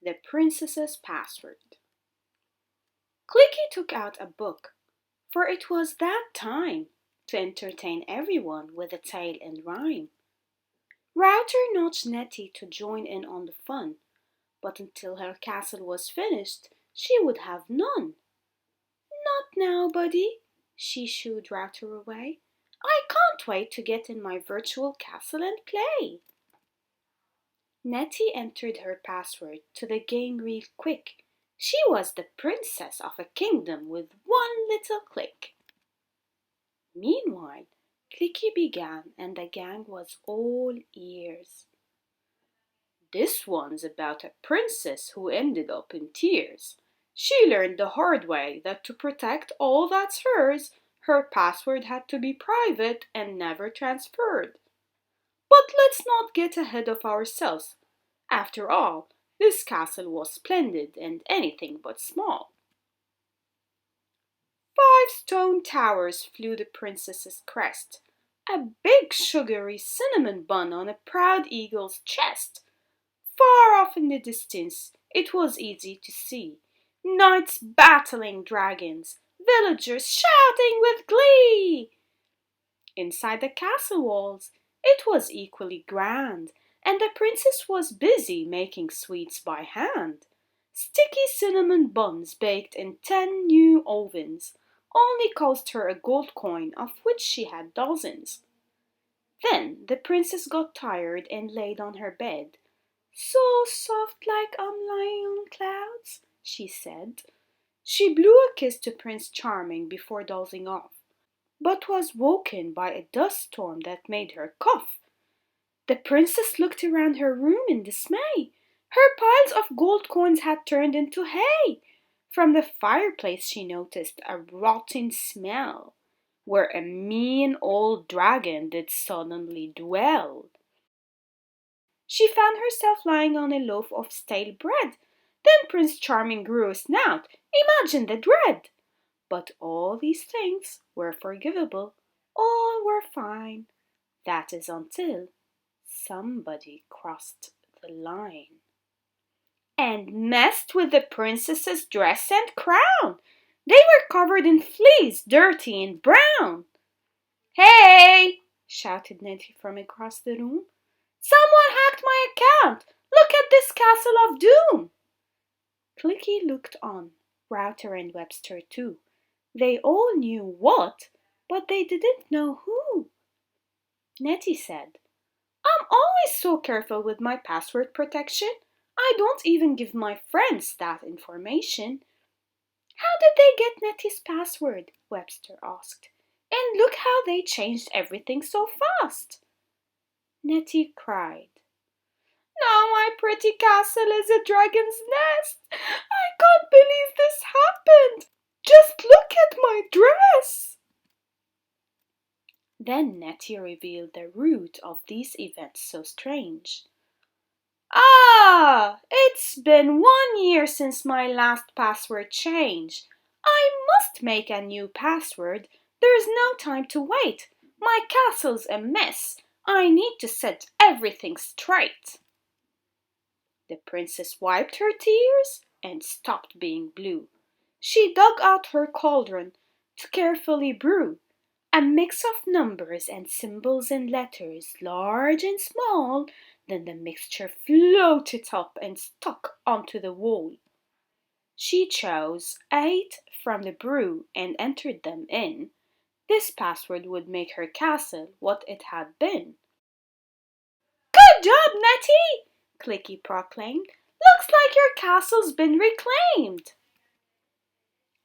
The Princess's Password. Clicky took out a book, for it was that time to entertain everyone with a tale in rhyme. Router nudged Nettie to join in on the fun, but until her castle was finished, she would have none. Not now, buddy, she shooed Router away. I can't wait to get in my virtual castle and play. Nettie entered her password to the game real quick. She was the princess of a kingdom with one little click. Meanwhile, Clicky began and the gang was all ears. This one's about a princess who ended up in tears. She learned the hard way that to protect all that's hers, her password had to be private and never transferred. But let's not get ahead of ourselves. After all, this castle was splendid and anything but small. 5 stone towers flew the princess's crest, a big sugary cinnamon bun on a proud eagle's chest. Far off in the distance, it was easy to see knights battling dragons, villagers shouting with glee. Inside the castle walls, it was equally grand, and the princess was busy making sweets by hand. Sticky cinnamon buns baked in 10 new ovens only cost her a gold coin, of which she had dozens. Then the princess got tired and laid on her bed. So soft like I'm lying on clouds, she said. She blew a kiss to Prince Charming before dozing off, but was woken by a dust storm that made her cough. The princess looked around her room in dismay. Her piles of gold coins had turned into hay. From the fireplace she noticed a rotten smell, where a mean old dragon did suddenly dwell. She found herself lying on a loaf of stale bread. Then Prince Charming grew a snout. Imagine the dread! But all these things were forgivable. All were fine. That is until somebody crossed the line and messed with the princess's dress and crown. They were covered in fleas, dirty and brown. Hey! Shouted Nettie from across the room. Someone hacked my account! Look at this castle of doom! Clicky looked on, Router and Webster too. They all knew what, but they didn't know who. Nettie said, I'm always so careful with my password protection. I don't even give my friends that information. How did they get Nettie's password? Webster asked. And look how they changed everything so fast. Nettie cried. Now my pretty castle is a dragon's nest. I can't believe this happened. Just look at my dress. Then Nettie revealed the root of these events so strange. Ah, it's been 1 year since my last password change. I must make a new password. There's no time to wait. My castle's a mess. I need to set everything straight. The princess wiped her tears and stopped being blue. She dug out her cauldron to carefully brew a mix of numbers and symbols and letters, large and small. Then the mixture floated up and stuck onto the wall. She chose 8 from the brew and entered them in. This password would make her castle what it had been. Good job, Nettie! Clicky proclaimed. Looks like your castle's been reclaimed.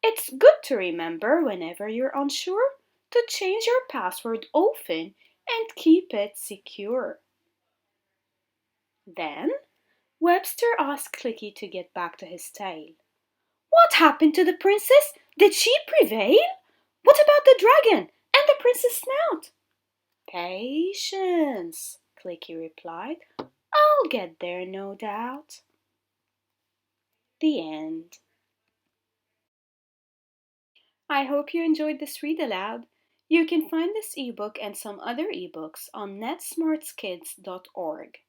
It's good to remember whenever you're unsure to change your password often and keep it secure. Then Webster asked Clicky to get back to his tale. What happened to the princess? Did she prevail? What about the dragon and the princess' snout? Patience, Clicky replied. I'll get there, no doubt. The end. I hope you enjoyed this read aloud. You can find this ebook and some other ebooks on netsmartskids.org.